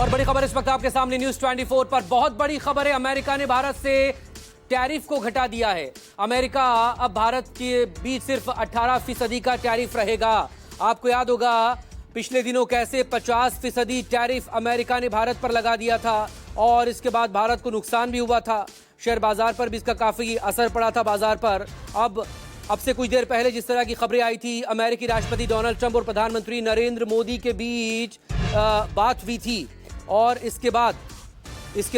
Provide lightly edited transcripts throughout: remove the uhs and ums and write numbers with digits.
और बड़ी खबर इस वक्त आपके सामने न्यूज 24 पर। बहुत बड़ी खबर है, अमेरिका ने भारत से टैरिफ को घटा दिया है। अमेरिका अब भारत के बीच सिर्फ 18% का टैरिफ रहेगा। आपको याद होगा पिछले दिनों कैसे 50% टैरिफ अमेरिका ने भारत पर लगा दिया था और इसके बाद भारत को नुकसान भी हुआ था। शेयर बाजार पर भी इसका काफी असर पड़ा था बाजार पर। अब से कुछ देर पहले जिस तरह की खबरें आई थी, अमेरिकी राष्ट्रपति डोनाल्ड ट्रंप और प्रधानमंत्री नरेंद्र मोदी के बीच बात हुई थी और इसके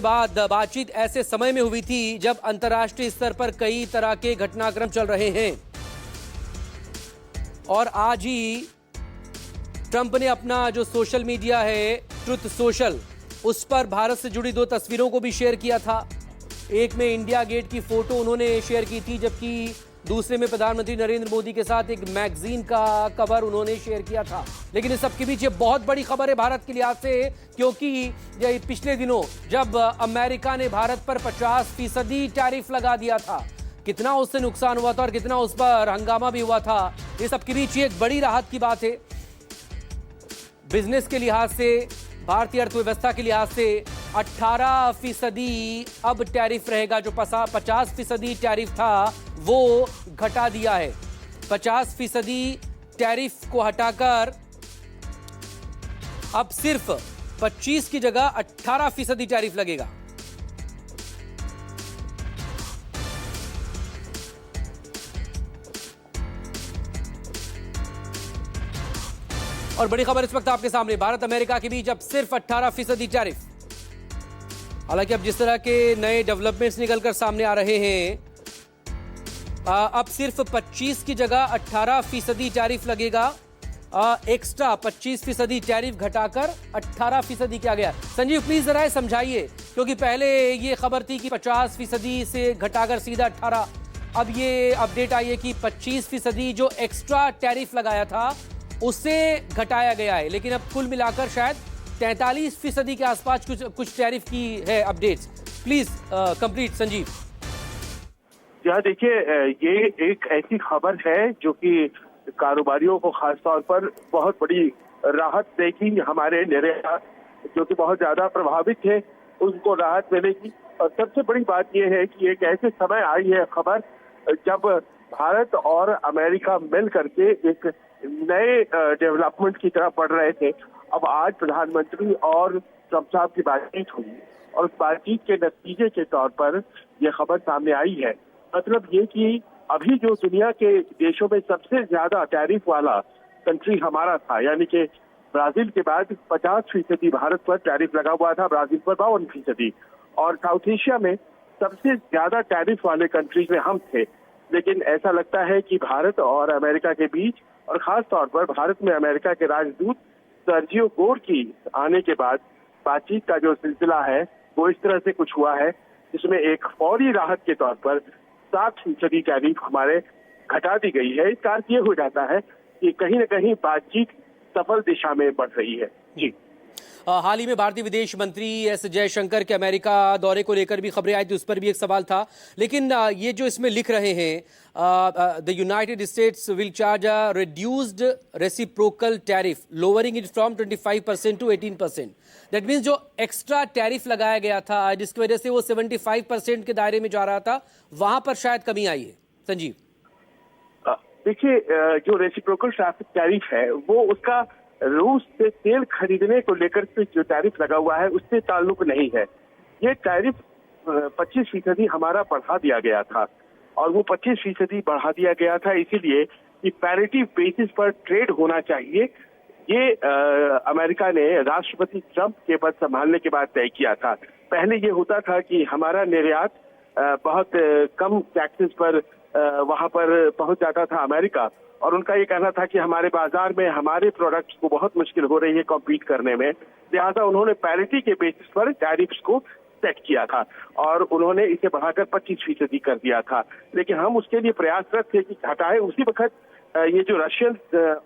बाद बातचीत ऐसे समय में हुई थी जब अंतर्राष्ट्रीय स्तर पर कई तरह के घटनाक्रम चल रहे हैं। और आज ही ट्रंप ने अपना जो सोशल मीडिया है ट्रुथ सोशल, उस पर भारत से जुड़ी 2 तस्वीरों को भी शेयर किया था। एक में इंडिया गेट की फोटो उन्होंने शेयर की थी, जबकि दूसरे में प्रधानमंत्री नरेंद्र मोदी के साथ एक मैगजीन का कवर उन्होंने शेयर किया था। लेकिन इस सब के बीच ये बहुत बड़ी खबर है भारत के लिहाज से, क्योंकि ये पिछले दिनों जब अमेरिका ने भारत पर 50% टैरिफ लगा दिया था, कितना उससे नुकसान हुआ था और कितना उस पर हंगामा भी हुआ था। ये सब के बीच ये एक बड़ी राहत की बात है बिजनेस के लिहाज से, भारतीय अर्थव्यवस्था के लिहाज से। 18% अब टैरिफ रहेगा। जो 50% टैरिफ था वो घटा दिया है। 50% टैरिफ को हटाकर अब सिर्फ 25 की जगह 18% टैरिफ लगेगा। और बड़ी खबर इस वक्त आपके सामने, भारत अमेरिका के बीच अब सिर्फ 18% टैरिफ। हालांकि अब जिस तरह के नए डेवलपमेंट्स निकलकर सामने आ रहे हैं, अब सिर्फ 25 की जगह 18% टैरिफ लगेगा। एक्स्ट्रा 25% टैरिफ घटाकर 18% किया गया। संजीव प्लीज जरा समझाइए, क्योंकि पहले ये खबर थी कि 50% से घटाकर सीधा 18, अब ये अपडेट आई है कि 25% जो एक्स्ट्रा टैरिफ लगाया था उससे घटाया गया है। लेकिन अब कुल मिलाकर शायद 43% के आसपास कुछ टैरिफ की है अपडेट्स। Please complete Sanjeev. यहाँ देखिए, ये एक ऐसी खबर है जो कि कारोबारियों को खासतौर पर बहुत बड़ी राहत देगी। हमारे निर्यात जो कि बहुत ज्यादा प्रभावित थे उनको राहत मिलेगी। और सबसे बड़ी बात यह है कि एक ऐसे समय आई है खबर जब भारत और अमेरिका मिल करके एक नए डेवलपमेंट की तरफ बढ़ रहे थे। अब आज प्रधानमंत्री और ट्रंप साहब की बातचीत हुई और उस बातचीत के नतीजे के तौर पर यह खबर सामने आई है। मतलब ये कि अभी जो दुनिया के देशों में सबसे ज्यादा टैरिफ वाला कंट्री हमारा था, यानी कि ब्राजील के बाद 50% भारत पर टैरिफ लगा हुआ था, ब्राजील पर 52%। और साउथ एशिया में सबसे ज्यादा टैरिफ वाले कंट्रीज में हम थे। लेकिन ऐसा लगता है कि भारत और अमेरिका के बीच, और खास तौर पर भारत में अमेरिका के राजदूत सर्जियो गोर की आने के बाद बातचीत का जो सिलसिला है वो इस तरह से कुछ हुआ है जिसमें एक फौरी राहत के तौर पर 60% टैरिफ हमारे घटा दी गई है। इसका अर्थ ये हो जाता है कि कहीं न कहीं बातचीत सफल दिशा में बढ़ रही है। जी, हाल ही में भारतीय विदेश मंत्री एस जयशंकर के अमेरिका दौरे को लेकर भी खबरें आई थी, उस पर भी एक सवाल था। लेकिन ये जो इसमें लिख रहे हैं, the United States will charge a reduced reciprocal tariff lowering it from 25% to 18%। That means जो एक्स्ट्रा टैरिफ लगाया गया था जिसकी वजह से वो 75% के दायरे में जा रहा था, वहां पर शायद कमी आई है। संजीव देखिए, जो रेसिप्रोकल टैरिफ है वो उसका रूस से तेल खरीदने को लेकर के जो टैरिफ लगा हुआ है उससे ताल्लुक नहीं है। ये टैरिफ 25% हमारा बढ़ा दिया गया था और वो 25% बढ़ा दिया गया था इसीलिए कि पैरिटी बेसिस पर ट्रेड होना चाहिए। ये अमेरिका ने राष्ट्रपति ट्रंप के पद संभालने के बाद तय किया था। पहले ये होता था कि हमारा निर्यात बहुत कम टैक्सेस पर वहां पर पहुंच जाता था अमेरिका, और उनका ये कहना था कि हमारे बाजार में हमारे प्रोडक्ट्स को बहुत मुश्किल हो रही है कॉम्पीट करने में। लिहाजा उन्होंने पैरिटी के बेसिस पर टैरिफ्स को सेट किया था और उन्होंने इसे बढ़ाकर 25% कर दिया था। लेकिन हम उसके लिए प्रयासरत थे कि हटाए। उसी वक्त ये जो रशियन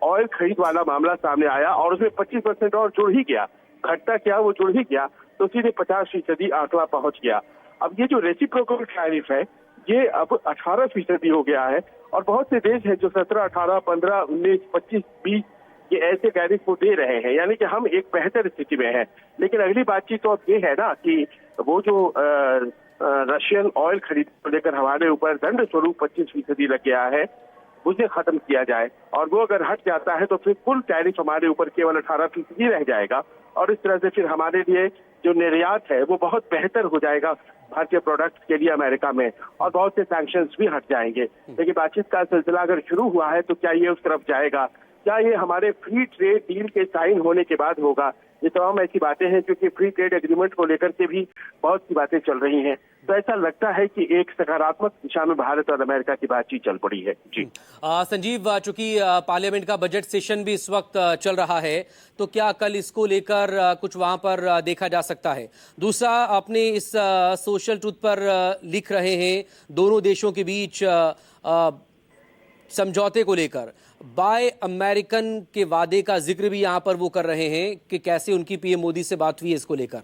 ऑयल खरीद वाला मामला सामने आया और उसमें 25% और जुड़ ही गया। घटता क्या, वो जुड़ ही गया, तो सीधे 50% आंकड़ा पहुंच गया। अब ये जो रेसिप्रोकल टैरिफ है ये अब 18% हो गया है और बहुत से देश हैं जो 17, 18, 15, 19, 25, 20 कि ऐसे टैरिफ वो दे रहे हैं, यानी कि हम एक बेहतर स्थिति में हैं। लेकिन अगली बातचीत तो अब ये है ना कि वो जो रशियन ऑयल खरीदने को लेकर हमारे ऊपर दंड स्वरूप 25% लग गया है, उसे खत्म किया जाए, और वो अगर हट जाता है तो फिर कुल टैरिफ हमारे ऊपर केवल 18% रह जाएगा, और इस तरह से फिर हमारे लिए जो निर्यात है वो बहुत बेहतर हो जाएगा भारतीय प्रोडक्ट के लिए अमेरिका में, और बहुत से सैंक्शंस भी हट जाएंगे। लेकिन बातचीत का सिलसिला अगर शुरू हुआ है तो क्या ये उस तरफ जाएगा, क्या ये हमारे फ्री ट्रेड डील के साइन होने के बाद होगा, ये तमाम ऐसी बातें हैं क्योंकि फ्री ट्रेड एग्रीमेंट को लेकर के भी बहुत सी बातें चल रही हैं। तो ऐसा लगता है कि एक सकारात्मक दिशा में भारत और अमेरिका की बातचीत चल पड़ी है। जी संजीव, चूंकि पार्लियामेंट का बजट सेशन भी इस वक्त चल रहा है, तो क्या कल इसको लेकर कुछ वहां पर देखा जा सकता है? दूसरा, अपने इस सोशल ट्रूथ पर लिख रहे हैं दोनों देशों के बीच समझौते को लेकर बाय अमेरिकन के वादे का जिक्र भी यहां पर वो कर रहे हैं कि कैसे उनकी पीएम मोदी से बात हुई है इसको लेकर।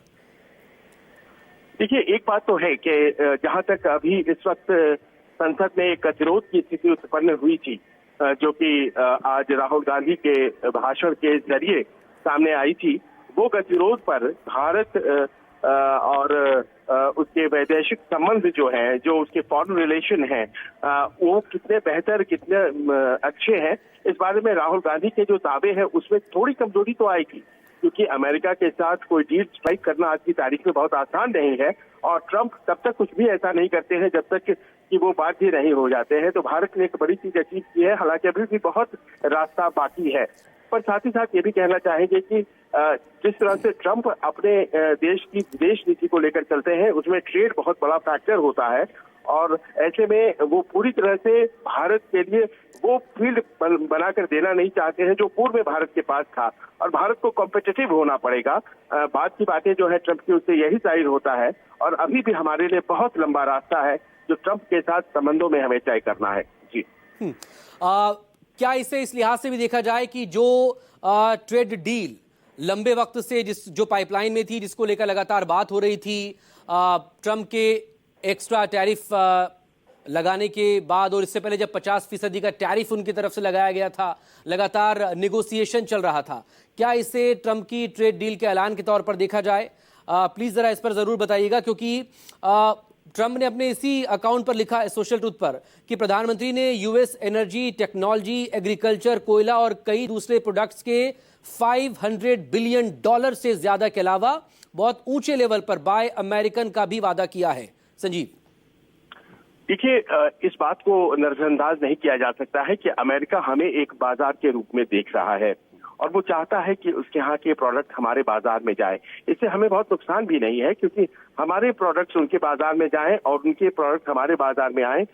देखिए, एक बात तो है कि जहां तक अभी इस वक्त संसद में एक गतिरोध की स्थिति उत्पन्न हुई थी, जो कि आज राहुल गांधी के भाषण के जरिए सामने आई थी, वो गतिरोध पर भारत और उसके वैदेशिक संबंध जो हैं, जो उसके फॉरेन रिलेशन हैं, वो कितने बेहतर, कितने अच्छे हैं, इस बारे में राहुल गांधी के जो दावे हैं उसमें थोड़ी कमजोरी तो आएगी, क्योंकि अमेरिका के साथ कोई डील स्ट्राइक करना आज की तारीख में बहुत आसान नहीं है, और ट्रंप तब तक कुछ भी ऐसा नहीं करते हैं जब तक कि वो बाध्य नहीं हो जाते हैं। तो भारत ने एक बड़ी चीज अचीव की है, हालांकि अभी भी बहुत रास्ता बाकी है। पर साथ ही साथ ये भी कहना चाहेंगे कि जिस तरह से ट्रंप अपने देश की विदेश नीति को लेकर चलते हैं, उसमें ट्रेड बहुत बड़ा फैक्टर होता है, और ऐसे में वो पूरी तरह से भारत के लिए वो फील्ड बनाकर देना नहीं चाहते हैं जो पूर्व में भारत के पास था, और भारत को कॉम्पिटिटिव होना पड़ेगा। बात की बातें जो है ट्रंप की, उससे यही जाहिर होता है, और अभी भी हमारे लिए बहुत लंबा रास्ता है जो ट्रंप के साथ संबंधों में हमें तय करना है। जी क्या इसे इस लिहाज से भी देखा जाए कि जो ट्रेड डील लंबे वक्त से जो पाइपलाइन में थी, जिसको लेकर लगातार बात हो रही थी, ट्रंप के एक्स्ट्रा टैरिफ लगाने के बाद, और इससे पहले जब 50% का टैरिफ उनकी तरफ से लगाया गया था, लगातार निगोसिएशन चल रहा था, क्या इसे ट्रंप की ट्रेड डील के ऐलान के तौर पर देखा जाए? प्लीज जरा इस पर जरूर बताइएगा, क्योंकि ट्रंप ने अपने इसी अकाउंट पर लिखा है सोशल ट्रूथ पर कि प्रधानमंत्री ने यूएस एनर्जी, टेक्नोलॉजी, एग्रीकल्चर, कोयला और कई दूसरे प्रोडक्ट्स के $500 बिलियन से ज्यादा के अलावा बहुत ऊंचे लेवल पर बाय अमेरिकन का भी वादा किया है। संजीव, देखिए, इस बात को नजरअंदाज नहीं किया जा सकता है कि अमेरिका हमें एक बाजार के रूप में देख रहा है, और वो चाहता है कि उसके यहाँ के प्रोडक्ट हमारे बाजार में जाए। इससे हमें बहुत नुकसान भी नहीं है, क्योंकि हमारे प्रोडक्ट्स उनके बाजार में जाएं और उनके प्रोडक्ट हमारे बाजार में आए,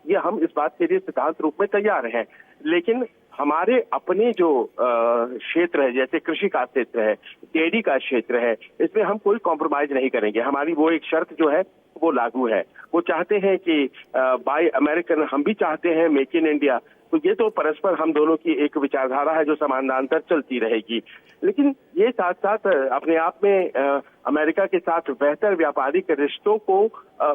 ये हम इस बात के लिए सिद्धांत रूप में तैयार हैं। लेकिन हमारे अपने जो क्षेत्र है, जैसे कृषि का क्षेत्र है, डेयरी का क्षेत्र है, इसमें हम कोई कॉम्प्रोमाइज नहीं करेंगे। हमारी वो एक शर्त जो है वो लागू है। वो चाहते हैं कि बाय अमेरिकन, हम भी चाहते हैं मेक इन इंडिया। तो ये तो परस्पर हम दोनों की एक विचारधारा है जो समानांतर चलती रहेगी। लेकिन ये साथ साथ अपने आप में अमेरिका के साथ बेहतर व्यापारिक रिश्तों को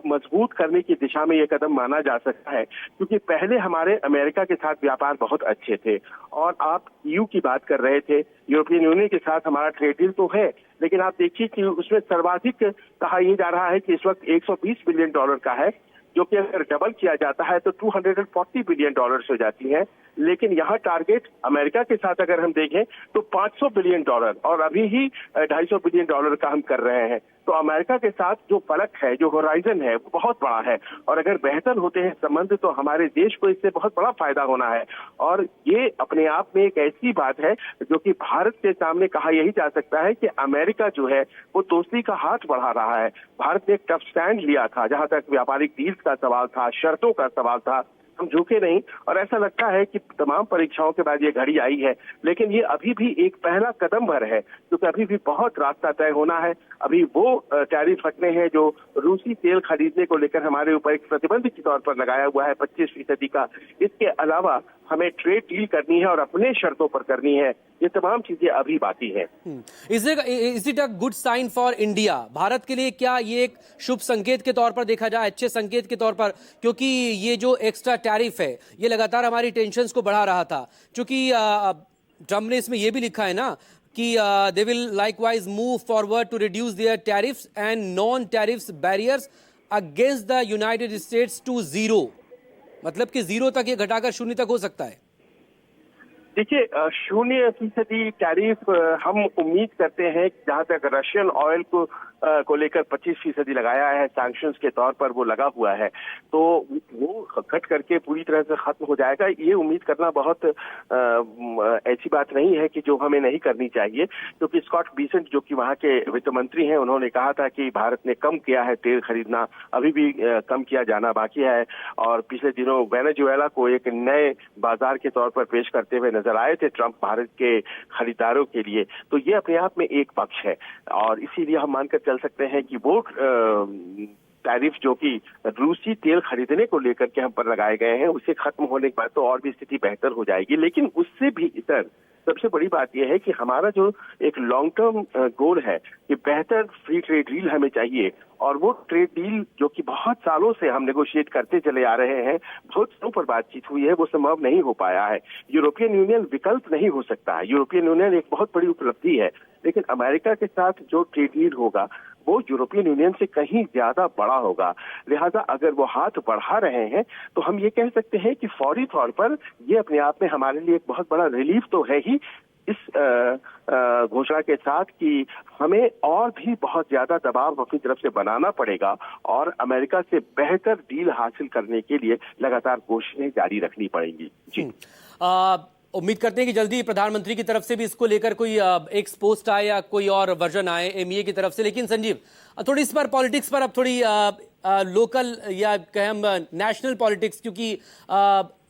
मजबूत करने की दिशा में ये कदम माना जा सकता है, क्योंकि पहले हमारे अमेरिका के साथ व्यापार बहुत अच्छे थे, और आप ईयू की बात कर रहे थे, यूरोपियन यूनियन के साथ हमारा ट्रेड डील तो है, लेकिन आप देखिए कि उसमें सर्वाधिक कहा यह जा रहा है कि इस वक्त $120 बिलियन का है, जो कि अगर डबल किया जाता है तो $240 बिलियन हो जाती है। लेकिन यहाँ टारगेट अमेरिका के साथ अगर हम देखें तो $500 बिलियन, और अभी ही $250 बिलियन का हम कर रहे हैं। तो अमेरिका के साथ जो फलक है, जो होराइजन है, वो बहुत बड़ा है, और अगर बेहतर होते हैं संबंध तो हमारे देश को इससे बहुत बड़ा फायदा होना है। और ये अपने आप में एक ऐसी बात है जो कि भारत के सामने कहा यही जा सकता है कि अमेरिका जो है वो दोस्ती का हाथ बढ़ा रहा है। भारत ने एक टफ स्टैंड लिया था, जहां तक व्यापारिक डील्स का सवाल था, शर्तों का सवाल था, हम झुके नहीं, और ऐसा लगता है कि तमाम परीक्षाओं के बाद ये घड़ी आई है। लेकिन ये अभी भी एक पहला कदम भर है, क्योंकि अभी भी बहुत रास्ता तय होना है। अभी वो टैरिफ हटने हैं जो रूसी तेल खरीदने को लेकर हमारे ऊपर एक प्रतिबंध के तौर पर लगाया हुआ है 25% का। इसके अलावा हमें ट्रेड डील करनी है और अपने शर्तों पर करनी है। ये तमाम चीजें अभी बाकी है। Is it a good sign for India? Bharat के लिए क्या ये एक शुभ संकेत के तौर पर देखा जाए, अच्छे संकेत के तौर पर? क्योंकि ये जो एक्स्ट्रा टैरिफ है ये लगातार हमारी टेंशन्स को बढ़ा रहा था, क्योंकि ट्रम्प ने इसमें यह भी लिखा है ना कि they will likewise move forward to reduce their tariffs and non tariffs barriers against the United States to zero, मतलब कि जीरो तक ये घटाकर शून्य तक हो सकता है। देखिए 0% टैरिफ हम उम्मीद करते हैं, जहां तक रशियन ऑयल को लेकर 25% लगाया है सैंक्शंस के तौर पर, वो लगा हुआ है, तो वो घट करके पूरी तरह से खत्म हो जाएगा। ये उम्मीद करना बहुत ऐसी बात नहीं है कि जो हमें नहीं करनी चाहिए, क्योंकि स्कॉट बेसेंट जो कि वहां के वित्त मंत्री हैं, उन्होंने कहा था कि भारत ने कम किया है तेल खरीदना, अभी भी कम किया जाना बाकी है। और पिछले दिनों वेनेजुएला को एक नए बाजार के तौर पर पेश करते हुए नजर आए थे ट्रंप भारत के खरीदारों के लिए। तो ये अपने आप में एक पक्ष है, और इसीलिए हम मानकर चल सकते हैं कि वो टैरिफ जो कि रूसी तेल खरीदने को लेकर के हम पर लगाए गए हैं, उसे खत्म होने के बाद तो और भी स्थिति बेहतर हो जाएगी। लेकिन उससे भी इतर सबसे बड़ी बात यह है कि हमारा जो एक लॉन्ग टर्म गोल है कि बेहतर फ्री ट्रेड डील हमें चाहिए, और वो ट्रेड डील जो कि बहुत सालों से हम नेगोशिएट करते चले आ रहे हैं, बहुत दिनों पर बातचीत हुई है, वो संभव नहीं हो पाया है। यूरोपियन यूनियन विकल्प नहीं हो सकता है, यूरोपियन यूनियन एक बहुत बड़ी उपलब्धि है, लेकिन अमेरिका के साथ जो ट्रेड डील होगा वो यूरोपियन यूनियन से कहीं ज्यादा बड़ा होगा। लिहाजा अगर वो हाथ बढ़ा रहे हैं तो हम ये कह सकते हैं कि फौरी तौर पर ये अपने आप में हमारे लिए एक बहुत बड़ा रिलीफ तो है ही, इस घोषणा के साथ कि हमें और भी बहुत ज्यादा दबाव अपनी तरफ से बनाना पड़ेगा और अमेरिका से बेहतर डील हासिल करने के लिए लगातार कोशिशें जारी रखनी पड़ेंगी। जी, उम्मीद करते हैं कि जल्दी प्रधानमंत्री की तरफ से भी इसको लेकर कोई एक पोस्ट आए या कोई और वर्जन आए एमईए की तरफ से। लेकिन संजीव, थोड़ी इस पर पॉलिटिक्स पर अब थोड़ी लोकल या कहें हम नेशनल पॉलिटिक्स, क्योंकि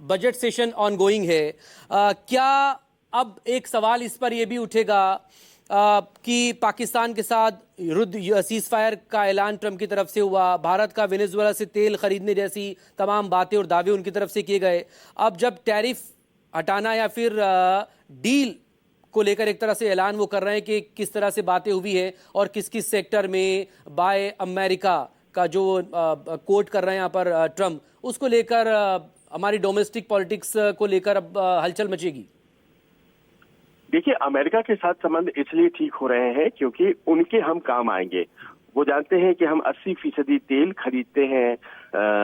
बजट सेशन ऑनगोइंग है, क्या अब एक सवाल इस पर यह भी उठेगा कि पाकिस्तान के साथ युद्ध सीज फायर का ऐलान ट्रंप की तरफ से हुआ, भारत का वेनेजुएला से तेल खरीदने जैसी तमाम बातें और दावे उनकी तरफ से किए गए, अब जब टैरिफ हटाना या फिर डील को लेकर एक तरह से ऐलान वो कर रहे हैं कि किस तरह से बातें हुई है और किस किस सेक्टर में बाय अमेरिका का जो कोट कर रहे हैं यहाँ पर ट्रंप, उसको लेकर हमारी डोमेस्टिक पॉलिटिक्स को लेकर अब हलचल मचेगी। देखिए, अमेरिका के साथ संबंध इसलिए ठीक हो रहे हैं क्योंकि उनके हम काम आएंगे। वो जानते हैं कि हम 80% तेल खरीदते हैं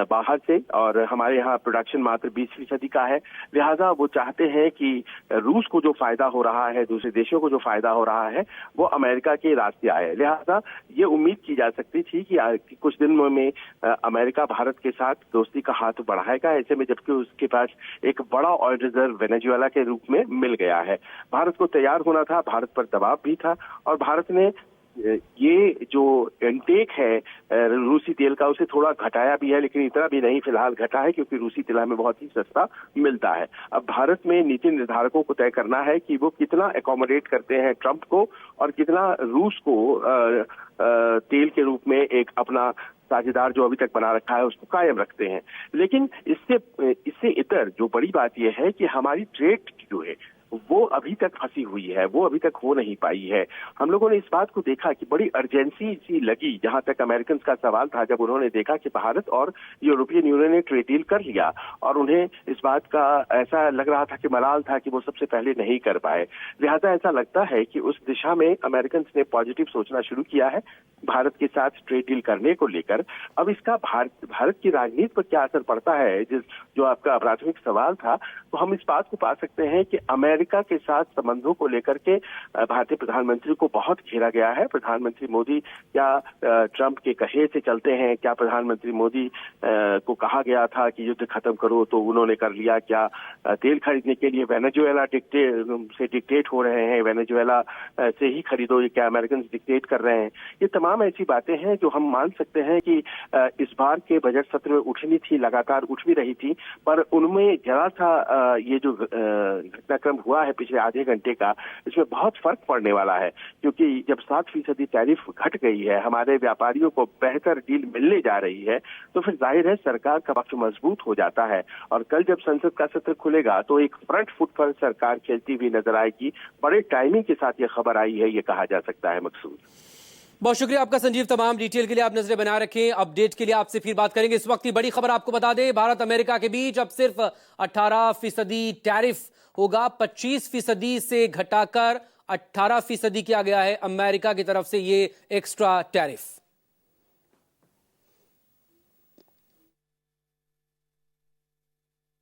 बाहर से, और हमारे यहाँ प्रोडक्शन मात्र 20% का है। लिहाजा वो चाहते हैं कि रूस को जो फायदा हो रहा है, दूसरे देशों को जो फायदा हो रहा है, वो अमेरिका के रास्ते आए। लिहाजा ये उम्मीद की जा सकती थी कि कुछ दिनों में अमेरिका भारत के साथ दोस्ती का हाथ बढ़ाएगा, ऐसे में जबकि उसके पास एक बड़ा ऑयल रिजर्व वेनेजुएला के रूप में मिल गया है। भारत को तैयार होना था, भारत पर दबाव भी था, और भारत ने ये जो इनटेक है रूसी तेल का उसे थोड़ा घटाया भी है, लेकिन इतना भी नहीं फिलहाल घटा है, क्योंकि रूसी तेल हमें बहुत ही सस्ता मिलता है। अब भारत में नीति निर्धारकों को तय करना है कि वो कितना एकोमोडेट करते हैं ट्रंप को और कितना रूस को तेल के रूप में एक अपना साझेदार जो अभी तक बना रखा है उसको कायम रखते हैं। लेकिन इससे इतर जो बड़ी बात यह है कि हमारी ट्रेड जो है वो अभी तक फंसी हुई है, वो अभी तक हो नहीं पाई है। हम लोगों ने इस बात को देखा कि बड़ी अर्जेंसी सी लगी, जहां तक अमेरिकन का सवाल था, जब उन्होंने देखा कि भारत और यूरोपियन यूनियन ने ट्रेड डील कर लिया, और उन्हें इस बात का ऐसा लग रहा था कि मलाल था कि वो सबसे पहले नहीं कर पाए। लिहाजा ऐसा लगता है कि उस दिशा में अमेरिकन ने पॉजिटिव सोचना शुरू किया है भारत के साथ ट्रेड डील करने को लेकर। अब इसका भारत की राजनीति पर क्या असर पड़ता है, जो आपका प्राथमिक सवाल था, तो हम इस बात को पा सकते हैं कि अमेरिका के साथ संबंधों को लेकर के भारतीय प्रधानमंत्री को बहुत घेरा गया है। प्रधानमंत्री मोदी क्या ट्रंप के कहे से चलते हैं? क्या प्रधानमंत्री मोदी को कहा गया था कि युद्ध खत्म करो तो उन्होंने कर लिया? क्या तेल खरीदने के लिए वेनेजुएला से डिक्टेट हो रहे हैं, वेनेजुएला से ही खरीदो, ये क्या अमेरिकन डिक्टेट कर रहे हैं? ये तमाम ऐसी बातें हैं जो हम मान सकते हैं कि इस बार के बजट सत्र में उठनी थी, लगातार उठ भी रही थी, पर उनमें जरा सा ये जो घटनाक्रम हुआ है पिछले आधे घंटे का, इसमें बहुत फर्क पड़ने वाला है, क्योंकि जब 7% टैरिफ घट गई है, हमारे व्यापारियों को बेहतर डील मिलने जा रही है, तो फिर जाहिर है सरकार का पक्ष मजबूत हो जाता है। और कल जब संसद का सत्र खुलेगा तो एक फ्रंट फुट पर सरकार खेलती हुई नजर आएगी। बड़े टाइमिंग के साथ ये खबर आई है, ये कहा जा सकता है। मकसूद, बहुत शुक्रिया आपका संजीव। तमाम डिटेल के लिए आप नजरें बना रखें। अपडेट के लिए आपसे फिर बात करेंगे। इस वक्त की बड़ी खबर आपको बता दें, भारत अमेरिका के बीच अब सिर्फ 18% टैरिफ होगा। 25% से घटाकर 18% किया गया है अमेरिका की तरफ से ये एक्स्ट्रा टैरिफ।